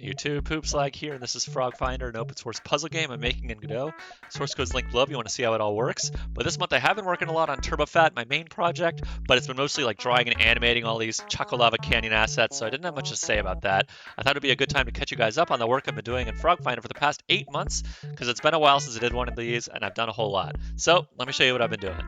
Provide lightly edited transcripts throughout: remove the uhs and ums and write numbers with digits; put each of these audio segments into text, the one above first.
YouTube, Poops like here, and this is Frog Finder, an open source puzzle game I'm making in Godot. Source code's linked below if you want to see how it all works. But this month I have been working a lot on TurboFat, my main project, but it's been mostly like drawing and animating all these Chocolava Canyon assets, so I didn't have much to say about that. I thought it'd be a good time to catch you guys up on the work I've been doing in Frog Finder for the past 8 months, because it's been a while since I did one of these, and I've done a whole lot. So let me show you what I've been doing.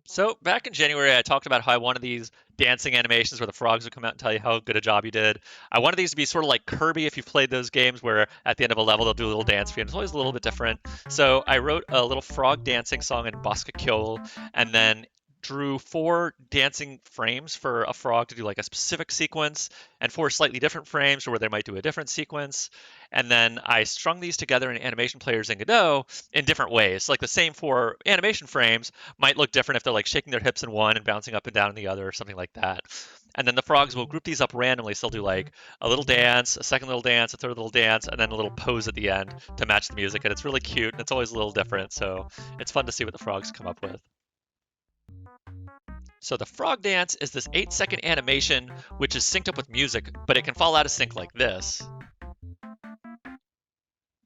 So back in January, I talked about how I wanted these dancing animations where the frogs would come out and tell you how good a job you did. I wanted these to be sort of like Kirby if you've played those games where at the end of a level they'll do a little dance for you. And it's always a little bit different. So I wrote a little frog dancing song in Basketball and then drew 4 dancing frames for a frog to do like a specific sequence and 4 slightly different frames where they might do a different sequence. And then I strung these together in animation players in Godot in different ways. Like the same 4 animation frames might look different if they're like shaking their hips in one and bouncing up and down in the other or something like that. And then the frogs will group these up randomly. So they'll do like a little dance, a second little dance, a third little dance, and then a little pose at the end to match the music. And it's really cute and it's always a little different. So it's fun to see what the frogs come up with. So the frog dance is this 8-second animation which is synced up with music, but it can fall out of sync like this.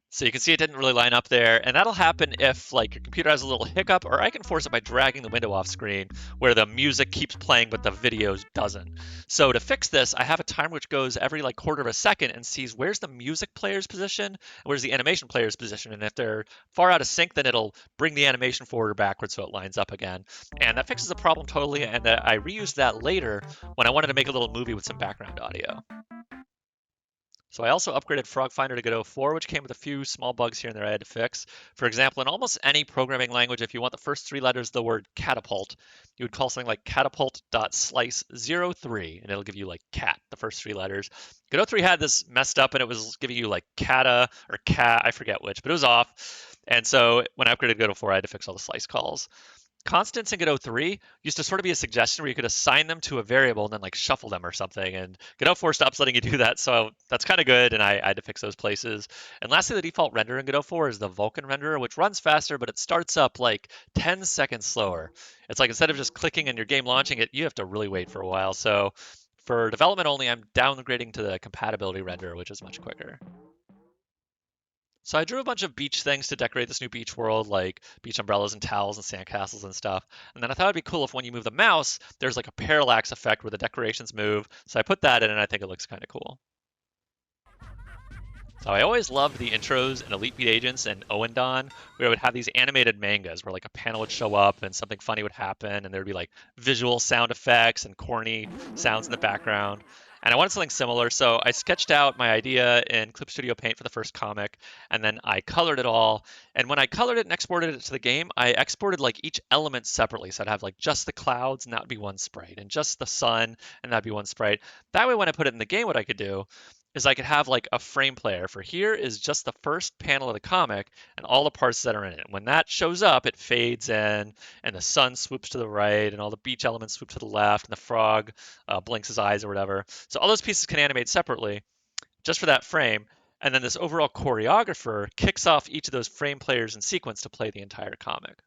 So you can see it didn't really line up there, and that'll happen if like your computer has a little hiccup, or I can force it by dragging the window off screen where the music keeps playing but the videos doesn't. So to fix this, I have a timer which goes every like quarter of a second and sees where's the music player's position and where's the animation player's position, and if they're far out of sync, then it'll bring the animation forward or backwards so it lines up again. And that fixes the problem totally, and I reused that later when I wanted to make a little movie with some background audio. So I also upgraded Frog Finder to Godot 4, which came with a few small bugs here and there I had to fix. For example, in almost any programming language, if you want the first 3 letters of the word catapult, you would call something like catapult.slice03, and it'll give you like cat, the first 3 letters. Godot 3 had this messed up, and it was giving you like cata or cat, I forget which, but it was off. And so when I upgraded Godot 4, I had to fix all the slice calls. Constants in Godot 3 used to sort of be a suggestion where you could assign them to a variable and then like shuffle them or something. And Godot 4 stops letting you do that, so that's kind of good. And I had to fix those places. And lastly, the default renderer in Godot 4 is the Vulkan renderer, which runs faster, but it starts up like 10 seconds slower. It's like instead of just clicking and your game launching it, you have to really wait for a while. So for development only, I'm downgrading to the compatibility renderer, which is much quicker. So I drew a bunch of beach things to decorate this new beach world, like beach umbrellas and towels and sandcastles and stuff. And then I thought it'd be cool if when you move the mouse, there's like a parallax effect where the decorations move. So I put that in and I think it looks kind of cool. So I always loved the intros in Elite Beat Agents and Owen Don, where I would have these animated mangas where like a panel would show up and something funny would happen and there'd be like visual sound effects and corny sounds in the background. And I wanted something similar, so I sketched out my idea in Clip Studio Paint for the first comic, and then I colored it all. And when I colored it and exported it to the game, I exported like each element separately. So I'd have like just the clouds, and that would be one sprite, and just the sun, and that'd be one sprite. That way, when I put it in the game, what I could do is I could have like a frame player for here is just the first panel of the comic and all the parts that are in it. When that shows up, it fades in and the sun swoops to the right and all the beach elements swoop to the left and the frog blinks his eyes or whatever. So all those pieces can animate separately just for that frame. And then this overall choreographer kicks off each of those frame players in sequence to play the entire comic.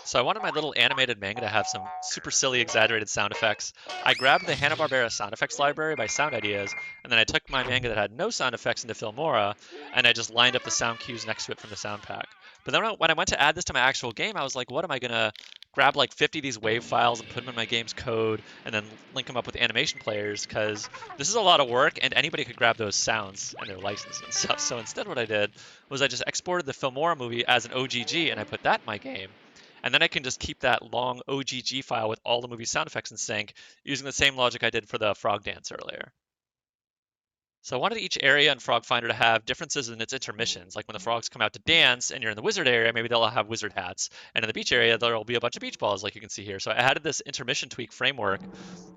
So I wanted my little animated manga to have some super silly, exaggerated sound effects. I grabbed the Hanna-Barbera sound effects library by Sound Ideas, and then I took my manga that had no sound effects into Filmora, and I just lined up the sound cues next to it from the sound pack. But then when I went to add this to my actual game, I was like, what am I gonna grab like 50 of these wave files and put them in my game's code, and then link them up with animation players? Because this is a lot of work, and anybody could grab those sounds and their license and stuff. So instead, what I did was I just exported the Filmora movie as an OGG, and I put that in my game. And then I can just keep that long OGG file with all the movie sound effects in sync using the same logic I did for the frog dance earlier. So I wanted each area in Frog Finder to have differences in its intermissions. Like when the frogs come out to dance and you're in the wizard area, maybe they'll have wizard hats. And in the beach area, there'll be a bunch of beach balls like you can see here. So I added this intermission tweak framework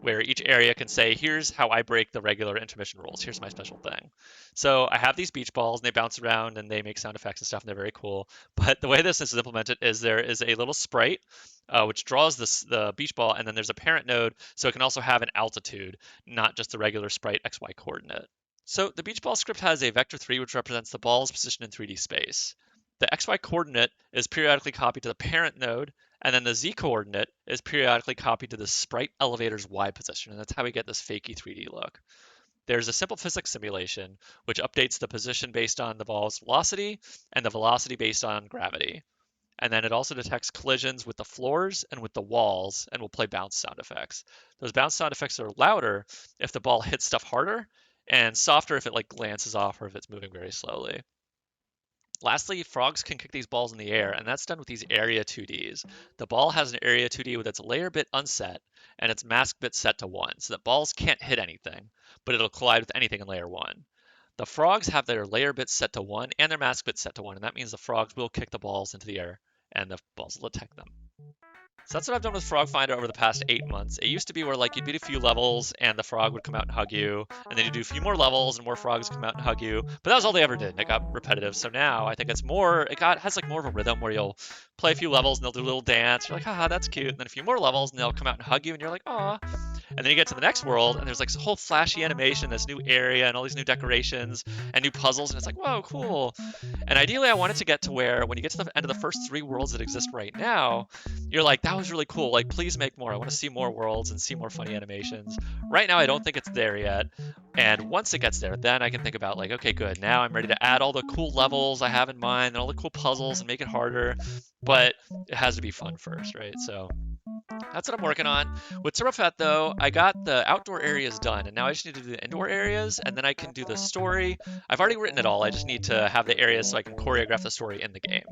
where each area can say, here's how I break the regular intermission rules. Here's my special thing. So I have these beach balls and they bounce around and they make sound effects and stuff and they're very cool. But the way this is implemented is there is a little sprite which draws the beach ball, and then there's a parent node, so it can also have an altitude, not just the regular sprite XY coordinate. So the beach ball script has a vector3 which represents the ball's position in 3D space. The XY coordinate is periodically copied to the parent node, And then the z coordinate is periodically copied to the sprite elevator's y position, and that's how we get this fakey 3D look. There's a simple physics simulation, which updates the position based on the ball's velocity and the velocity based on gravity. And then it also detects collisions with the floors and with the walls and will play bounce sound effects. Those bounce sound effects are louder if the ball hits stuff harder and softer if it like glances off or if it's moving very slowly. Lastly, frogs can kick these balls in the air, and that's done with these area 2Ds. The ball has an area 2D with its layer bit unset and its mask bit set to 1, so that balls can't hit anything, but it'll collide with anything in layer 1. The frogs have their layer bits set to 1 and their mask bits set to 1, and that means the frogs will kick the balls into the air and the balls will attack them. So that's what I've done with Frog Finder over the past 8 months. It used to be where like you'd beat a few levels and the frog would come out and hug you, and then you do a few more levels and more frogs come out and hug you. But that was all they ever did, and it got repetitive. So now I think it's more, has like more of a rhythm where you'll play a few levels and they'll do a little dance. You're like, haha, that's cute. And then a few more levels and they'll come out and hug you, and you're like, aw. And then you get to the next world, and there's like this whole flashy animation, this new area, and all these new decorations and new puzzles, and it's like, whoa, cool. And ideally, I want it to get to where when you get to the end of the first 3 worlds that exist right now, you're like, that was really cool. Like, please make more. I want to see more worlds and see more funny animations. Right now, I don't think it's there yet. And once it gets there, then I can think about, like, okay, good. Now I'm ready to add all the cool levels I have in mind and all the cool puzzles and make it harder. But it has to be fun first, right? So that's what I'm working on. With Turbophet, though, I got the outdoor areas done, and now I just need to do the indoor areas, and then I can do the story. I've already written it all. I just need to have the areas so I can choreograph the story in the game.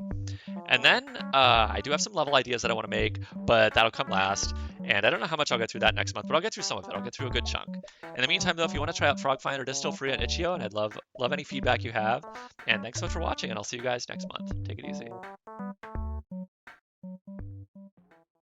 And then I do have some level ideas that I want to make, but that'll come last. And I don't know how much I'll get through that next month, but I'll get through some of it. I'll get through a good chunk. In the meantime, though, if you want to try out Frog Finder, it is still free on Itch.io, and I'd love any feedback you have. And thanks so much for watching, and I'll see you guys next month. Take it easy.